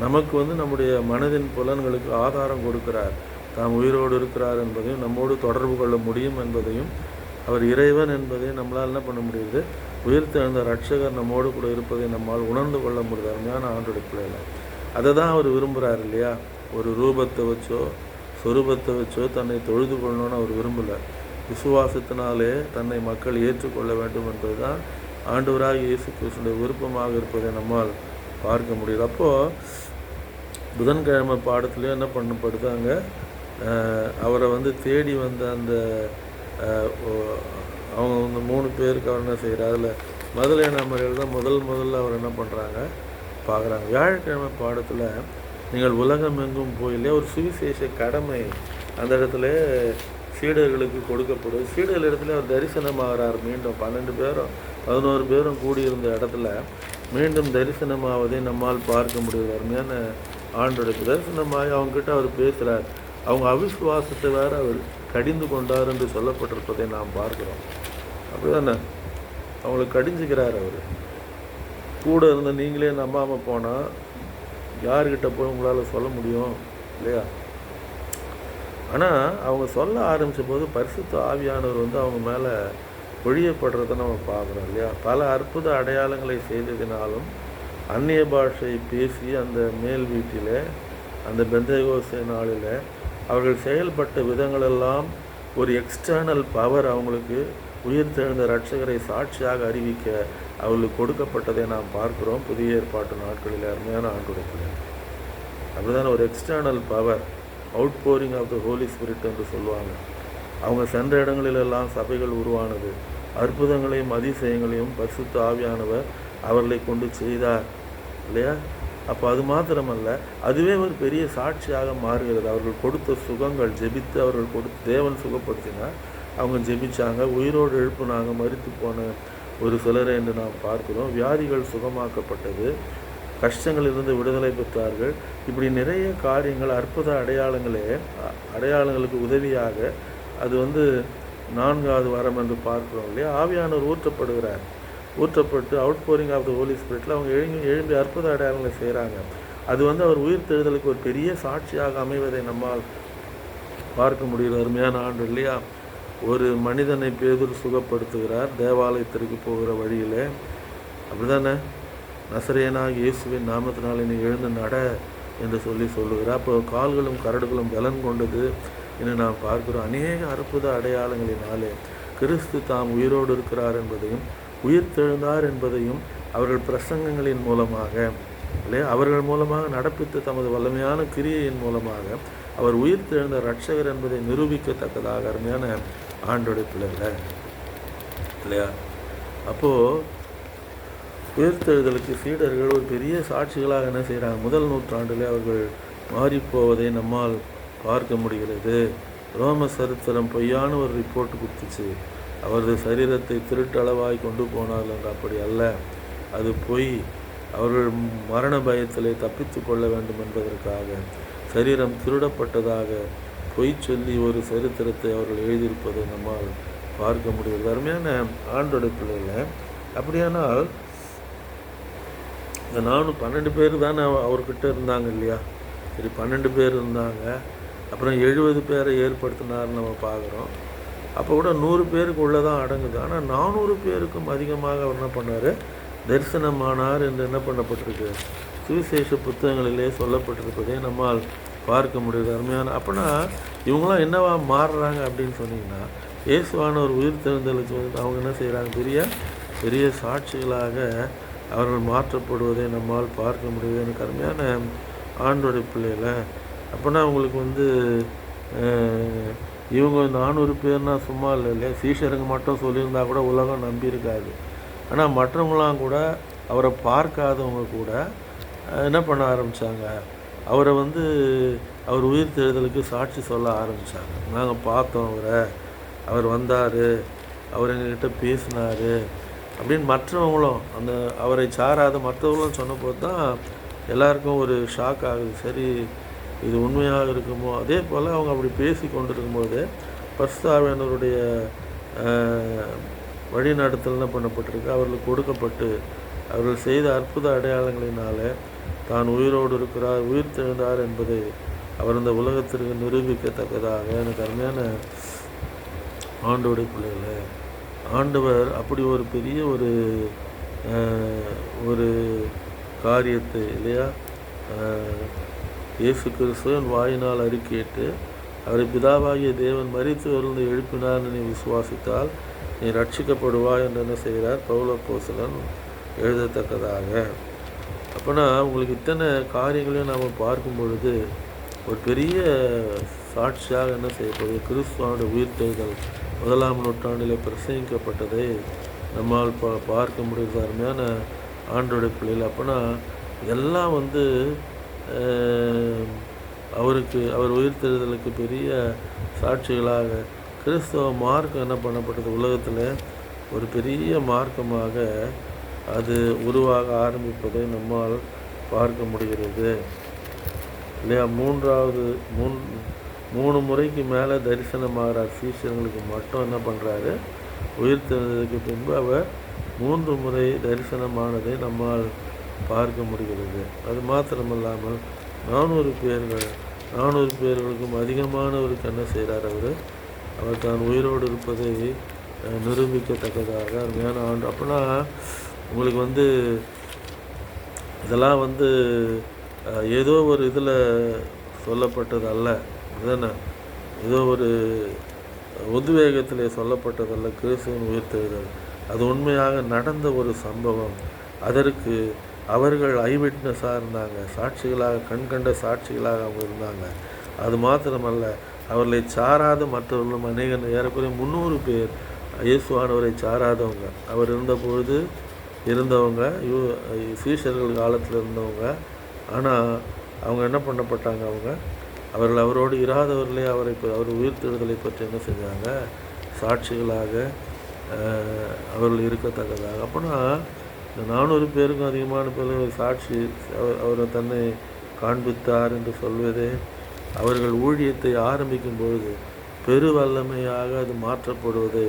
நமக்கு நம்முடைய மனதின் புலன்களுக்கு ஆதாரம் கொடுக்கிறார். தாம் உயிரோடு இருக்கிறார் என்பதையும் நம்மோடு தொடர்பு கொள்ள முடியும் என்பதையும் அவர் இறைவன் என்பதையும் நம்மளால் என்ன பண்ண முடியுது, உயிர்த்தெழுந்த ரட்சகர் நம்மோடு கூட இருப்பதை நம்மால் உணர்ந்து கொள்ள முடியுது அருமையான ஆண்டோட பிள்ளைகளை. அதை தான் அவர் விரும்புகிறார் இல்லையா. ஒரு ரூபத்தை வச்சோ சொரூபத்தை வச்சோ தன்னை தொழுது கொள்ளணும்னு அவர் விரும்பலை. விசுவாசத்தினாலே தன்னை மக்கள் ஏற்றுக்கொள்ள வேண்டும் என்பது தான் ஆண்டவராக இயேசு கிறிஸ்துடைய விருப்பமாக இருப்பதை நம்மால் பார்க்க முடியுது. அப்போது புதன்கிழமை பாடத்துலேயும் என்ன பண்ணப்படுதாங்க, அவரை தேடி வந்த அந்த அவங்க 3 பேருக்கு அவர் என்ன செய்கிறார், அதில் மதலேனா மரியாள் தான் முதல்ல அவர் என்ன பண்ணுறாங்க பார்க்குறாங்க. வியாழக்கிழமை பாடத்தில் நீங்கள் உலகம் எங்கும் போயிலே ஒரு சுவிசேஷ கடமை அந்த இடத்துல சீடர்களுக்கு கொடுக்கப்படுது. சீடர்கள் இடத்துல அவர் தரிசனமாகிறார். மீண்டும் 12 பேரும் 11 பேரும் கூடியிருந்த இடத்துல மீண்டும் தரிசனமாவதை நம்மால் பார்க்க முடியுது அருமையான ஆண்டோட. தரிசனமாகி அவங்ககிட்ட அவர் பேசுகிறார். அவங்க அவிசுவாசத்தை வேறு அவர் கடிந்து கொண்டார் என்று சொல்லப்பட்டிருப்பதை நாம் பார்க்குறோம். அப்படி தானே அவங்களுக்கு கடிஞ்சிக்கிறார் அவர். கூட இருந்த நீங்களே நம்பாமல் போனால் யார்கிட்ட போய் உங்களால் சொல்ல முடியும் இல்லையா. ஆனால் அவங்க சொல்ல ஆரம்பித்த போது பரிசுத்த ஆவியானவர் அவங்க மேலே பொழியப்படுறதை நம்ம பார்க்குறோம் இல்லையா. பல அற்புத அடையாளங்களை செய்ததினாலும் அந்நிய பாஷை பேசி அந்த மேல் வீட்டில் அந்த பெந்தேகோஸ்தே நாளில் அவர்கள் செயல்பட்ட விதங்களெல்லாம் ஒரு எக்ஸ்டர்னல் பவர் அவங்களுக்கு உயிர்த்தெழுந்த இரட்சகரை சாட்சியாக அறிவிக்க அவர்களுக்கு கொடுக்கப்பட்டதை நாம் பார்க்கிறோம் புதிய ஏற்பாட்டு நாட்களில். அருமையான ஆண்டுடைய பிள்ளைகள், அப்படிதான் ஒரு external power, outpouring of the holy spirit என்று சொல்லுவாங்க. அவங்க சென்ற இடங்களிலெல்லாம் சபைகள் உருவானது. அற்புதங்களையும் அதிசயங்களையும் பரிசுத்த ஆவியானவர் அவர்களை கொண்டு செய்தார் இல்லையா? அப்போ அது மாத்திரமல்ல, அதுவே ஒரு பெரிய சாட்சியாக மாறுகிறது. அவர்கள் கொடுத்த சுகங்கள், ஜெபித்து அவர்கள் கொடுத்து தேவன் சுகப்படுத்தினார், அவங்க ஜெபிச்சாங்க, உயிரோடு எழுப்புனாங்க, மரித்து போன ஒரு சிலரை என்று நாம் பார்க்கிறோம். வியாதிகள் சுகமாக்கப்பட்டது, கஷ்டங்களிலிருந்து விடுதலை பெற்றார்கள். இப்படி நிறைய காரியங்கள், அற்புத அடையாளங்களுக்கு உதவியாக அது நான்காவது வரம் என்று பார்க்கிறோம் இல்லையா? ஆவியானவர் ஊற்றப்பட்டு outpouring of the holy ஸ்பிரிட்டில் அவங்க எழும்பி அற்புத அடையாளங்களை செய்கிறாங்க. அது அவர் உயிர் தெழுதலுக்கு ஒரு பெரிய சாட்சியாக அமைவதை நம்மால் பார்க்க முடியுது. அருமையான ஆண்டு இல்லையா? ஒரு மனிதனை பேதுரு சுகப்படுத்துகிறார் தேவாலயத்திற்கு போகிற வழியில், அப்படிதானே? நசரேயனாகிய இயேசுவின் நாமத்தினாலே நீ எழுந்து நட என்று சொல்லுகிறார். அப்போ கால்களும் கரடுகளும் பலன் கொண்டது என்று நாம் பார்க்கிறோம். அநேக அற்புத அடையாளங்களினாலே கிறிஸ்து தாம் உயிரோடு இருக்கிறார் என்பதையும் உயிர் தெழுந்தார் என்பதையும் அவர்கள் பிரசங்கங்களின் மூலமாக இல்லையா, அவர்கள் மூலமாக நடப்பித்த தமது வல்லமையான கிரியையின் மூலமாக அவர் உயிர் தெழுந்த இரட்சகர் என்பதை நிரூபிக்கத்தக்கதாக அருமையான ஆண்டோடைய பிள்ளைகள் இல்லையா? அப்போது உயிர்த்தெழுதலுக்கு சீடர்கள் ஒரு பெரிய சாட்சிகளாக என்ன செய்கிறாங்க? முதல் நூற்றாண்டிலே அவர்கள் மாறிப்போவதை நம்மால் பார்க்க முடிகிறது. ரோம சரித்திரம் பொய்யான ஒரு ரிப்போர்ட் கொடுத்துச்சு. அவரது சரீரத்தை திருட்டளவாய் கொண்டு போனார்கள் என்று. அப்படி அல்ல, அது பொய். அவர்கள் மரண பயத்திலே தப்பித்து கொள்ள வேண்டும் என்பதற்காக சரீரம் திருடப்பட்டதாக பொய் சொல்லி ஒரு சரித்திரத்தை அவர்கள் எழுதியிருப்பதை நம்மால் பார்க்க முடிகிறது. அருமையான ஆண்டோட பிள்ளைகள், அப்படியானால் இந்த 12 பேர் தானே அவர்கிட்ட இருந்தாங்க இல்லையா? சரி, 12 பேர் இருந்தாங்க, அப்புறம் 70 பேரை ஏற்படுத்தினார்னு நம்ம பார்க்குறோம். அப்போ கூட 100 பேருக்கு உள்ளதான் அடங்குது. ஆனால் 400 பேருக்கும் அதிகமாக அவர் என்ன பண்ணார்? தரிசனமானார் என்று என்ன பண்ணப்பட்டிருக்கு? சுவிசேஷ புத்தகங்களிலே சொல்லப்பட்டிருப்பதை நம்மால் பார்க்க முடியுது. அருமையான அப்போனா இவங்களாம் என்னவா மாறுறாங்க அப்படின்னு சொன்னீங்கன்னா, இயேசுவான ஒரு உயிர் தெழுந்தலுக்கு அவங்க என்ன செய்கிறாங்க? பெரிய சாட்சிகளாக அவர்கள் மாற்றப்படுவதை நம்மால் பார்க்க முடியுது. எனக்கு அருமையான ஆண்டோடைய பிள்ளைகளை, அப்போனா அவங்களுக்கு இவங்க 400 பேர்னால் சும்மா இல்லை இல்லையா? சீஷருங்க மட்டும் சொல்லியிருந்தா கூட உலகம் நம்பியிருக்காது. ஆனால் மற்றவங்களாம் கூட, அவரை பார்க்காதவங்க கூட என்ன பண்ண ஆரம்பித்தாங்க? அவரை அவர் உயிர் தெழுதலுக்கு சாட்சி சொல்ல ஆரம்பித்தாங்க. நாங்கள் பார்த்தோம் அவர் வந்தார், அவர் எங்ககிட்ட பேசினார் அப்படின்னு மற்றவங்களும் அவரை சாராத மற்றவங்களும் சொன்னபோது தான் எல்லாருக்கும் ஒரு ஷாக் ஆகுது. சரி, இது உண்மையாக இருக்குமோ? அதே போல் அவங்க அப்படி பேசி கொண்டிருக்கும்போது பரிசுத்த ஆவியானவருடைய வழிநடத்தல் என்ன பண்ணப்பட்டிருக்கு? அவர்களுக்கு கொடுக்கப்பட்டு அவர்கள் செய்த அற்புத அடையாளங்களினால தான் உயிரோடு இருக்கிறார், உயிர் தெழுந்தார் என்பதை அவர் இந்த உலகத்திற்கு நிரூபிக்கத்தக்கதாக எனக்கு அருமையான ஆண்டோடைய பிள்ளைகளை, ஆண்டவர் அப்படி ஒரு பெரிய ஒரு காரியத்தை இல்லையா, இயேசு கிறிஸ்துவின் வாயினால் அறிக்கையிட்டு அவரை பிதாவாகிய தேவன் மரித்து வருந்த எழுப்பினார் நீ விசுவாசித்தால் நீ ரட்சிக்கப்படுவாய் என்று என்ன செய்கிறார்? பவுல் அப்போஸ்தலன் எழுதத்தக்கதாக. அப்போனா உங்களுக்கு இத்தனை காரியங்களையும் நாம் பார்க்கும் பொழுது ஒரு பெரிய சாட்சியாக என்ன செய்யப்படுது? கிறிஸ்துவோட உயிர்த்தெழுதல் 1ஆம் நூற்றாண்டில் பிரசங்கிக்கப்பட்டதை நம்மால் பார்க்க முடியுது. அருமையான ஆண்டோடைய பிள்ளைகள், அப்போனா இதெல்லாம் அவர் உயிர்த்தெழுதலுக்கு பெரிய சாட்சிகளாக கிறிஸ்தவ மார்க்கம் என்ன பண்ணப்பட்டது? உலகத்தில் ஒரு பெரிய மார்க்கமாக அது உருவாக ஆரம்பிப்பதை நம்மால் பார்க்க முடிகிறது இல்லையா? 3 முறைக்கு மேலே தரிசனமாகிறார் சீஷர்களுக்கு மட்டும். என்ன பண்ணுறாரு? உயிர்த்தெழுந்ததுக்கு பின்பு அவர் 3 முறை தரிசனமானதை நம்மால் பார்க்க முடிகிறது. அது மாத்திரமல்லாமல் 400 பேர்களுக்கும் அதிகமானவருக்கு என்ன செய்கிறார்? அவர் தான் உயிரோடு இருப்பதை நிரூபிக்கத்தக்கதாக அருமையான ஆண்டு. அப்படின்னா உங்களுக்கு இதெல்லாம் ஏதோ ஒரு இதில் சொல்லப்பட்டது அல்ல, இதுதானே? ஏதோ ஒரு உத்வேகத்திலே சொல்லப்பட்டதல்ல கிறிஸ்துவின் உயிர்த்தெழுதல். அது உண்மையாக நடந்த ஒரு சம்பவம். அதற்கு அவர்கள் ஐவிட்னஸாக இருந்தாங்க, சாட்சிகளாக, கண்கண்ட சாட்சிகளாக அவங்க இருந்தாங்க. அது மாத்திரமல்ல, அவர்களை சாராத மற்றவர்களும் அநேக, ஏறக்குறைய 300 பேர் இயேசுவானவரை சாராதவங்க, அவர் இருந்தபொழுது இருந்தவங்க, சீஷர்கள் காலத்தில் இருந்தவங்க. ஆனால் அவங்க என்ன பண்ணப்பட்டாங்க? அவர்கள் அவரோடு இராதவர்களே அவர் உயிர்த்தெழுதலை பற்றி என்ன செஞ்சாங்க? சாட்சிகளாக அவர்கள் இருக்கத்தக்கதாக. அப்போனா இந்த 400 பேருக்கும் அதிகமான பேர் சாட்சி அவர் தன்னை காண்பித்தார் என்று சொல்வதே, அவர்கள் ஊழியத்தை ஆரம்பிக்கும் பொழுது பெரு வல்லமையாக அது மாற்றப்படுவதை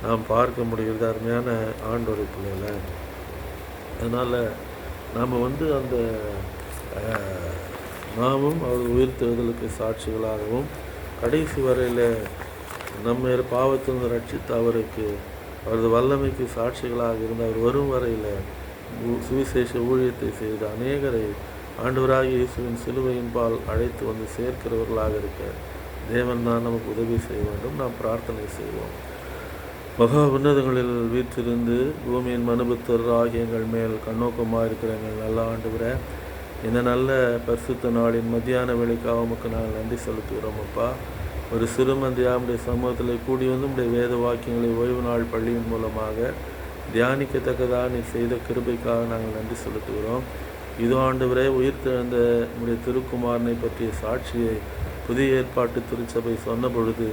நாம் பார்க்க முடிகிறது அருமையான ஆண்டவருடைய பிள்ளைகளை. அதனால் நாம் அந்த நாமும் அவர் உயிர்த்தெழுதலுக்கு சாட்சிகளாகவும் கடைசி வரையில் நம்ம பாவத்திலிருந்து ரட்சித்து அவருக்கு அவரது வல்லமைக்கு சாட்சிகளாக இருந்து அவர் வரும் வரையில் சுவிசேஷ ஊழியத்தை செய்து அநேகரை ஆண்டவராகிய இயேசுவின் சிலுவையின் பால் அழைத்து வந்து சேர்க்கிறவர்களாக இருக்க தேவன் தான் நமக்கு உதவி செய்ய வேண்டும். நாம் பிரார்த்தனை செய்வோம். மகா உன்னதங்களில் வீற்றிருந்து பூமியின் மனுபுத்தர் ஆகிய எங்கள் மேல் கண்ணோக்கமாக இருக்கிற எங்கள் நல்ல ஆண்டவரே, இந்த நல்ல பரிசுத்த நாளின் மத்தியான வேளைக்காக உமக்கு நாங்கள் நன்றி செலுத்துகிறோம். அப்பா, ஒரு சிறுமந்தியாக நம்முடைய சமூகத்தில் கூடி வந்து நம்முடைய வேத வாக்கியங்களை ஓய்வு நாள் பள்ளியின் மூலமாக தியானிக்கத்தக்கதாக நீ செய்த கிருபைக்காக நாங்கள் நன்றி செலுத்துகிறோம். இது ஆண்டவரே, உயிர்த்தெழுந்த நம்முடைய திருக்குமாரனை பற்றிய சாட்சியை புதிய ஏற்பாட்டு திருச்சபை சொன்ன பொழுது,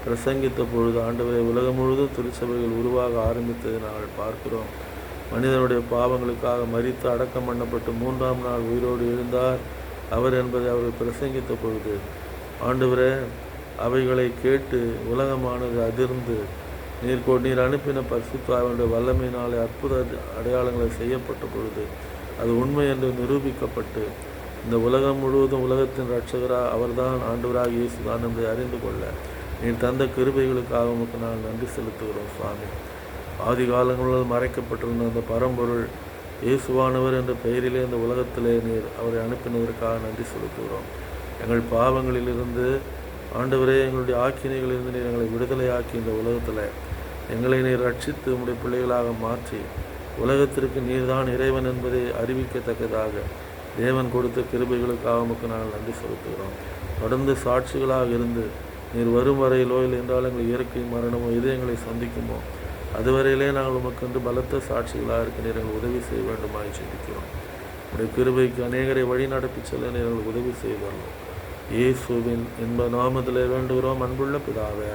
பிரசங்கித்த பொழுது ஆண்டவரே, உலகம் முழுவதும் திருச்சபைகள் உருவாக ஆரம்பித்ததை நாங்கள் பார்க்கிறோம். மனிதனுடைய பாவங்களுக்காக மரித்து அடக்கம் பண்ணப்பட்டு 3ஆம் நாள் உயிரோடு எழுந்தார் அவர் என்பதை அவர் பிரசங்கித்த பொழுது ஆண்டவரே, அவைகளை கேட்டு உலகமானது அதிர்ந்து நீர் அனுப்பின பரிசுத்த ஆவியுடைய வல்லமையினாலே அற்புத அடையாளங்களை செய்யப்பட்ட பொழுது அது உண்மை என்று நிரூபிக்கப்பட்டு இந்த உலகம் முழுவதும் உலகத்தின் இரட்சகராக அவர்தான் ஆண்டவராக இயேசுதான் என்பதை அறிந்து கொள்ள நீர் தந்த கிருபைகளுக்காக உமக்கு நாங்கள் நன்றி செலுத்துகிறோம். சுவாமி, ஆதி காலங்களில் மறைக்கப்பட்டிருந்த அந்த பரம்பொருள் இயேசுவானவர் என்ற பெயரிலே இந்த உலகத்திலே நீர் அவரை அனுப்பினதற்காக நன்றி செலுத்துகிறோம். எங்கள் பாவங்களிலிருந்து ஆண்டவரே, எங்களுடைய ஆக்கினைகளிலிருந்து நீர் எங்களை விடுதலையாக்கி இந்த உலகத்தில் எங்களை நீர் ரட்சித்து உம்முடைய பிள்ளைகளாக மாற்றி உலகத்திற்கு நீர்தான் இறைவன் என்பதை அறிவிக்கத்தக்கதாக தேவன் கொடுத்த கிருபைகளுக்காக உமக்கு நாங்கள் நன்றி செலுத்துகிறோம். தொடர்ந்து சாட்சிகளாக இருந்து நீர் வரும் வரையிலோ இல்லை என்றால் எங்கள் இயற்கை மரணமோ எது எங்களை சந்திக்குமோ அதுவரையிலே நாங்கள் உமக்கு பலத்த சாட்சிகளாக இருக்க நீர் எங்களுக்கு உதவி செய்ய வேண்டுமாய் ஜெபிக்கிறோம். உடைய கிருபைக்கு அநேகரை வழி நடத்தி செல்ல நீர் எங்களுக்கு உதவி செய்வார்கள். இயேசுவின் இன்ப நாமத்திலே வேண்டுகிறோம், அன்புள்ள பிதாவே.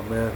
ஆமென்.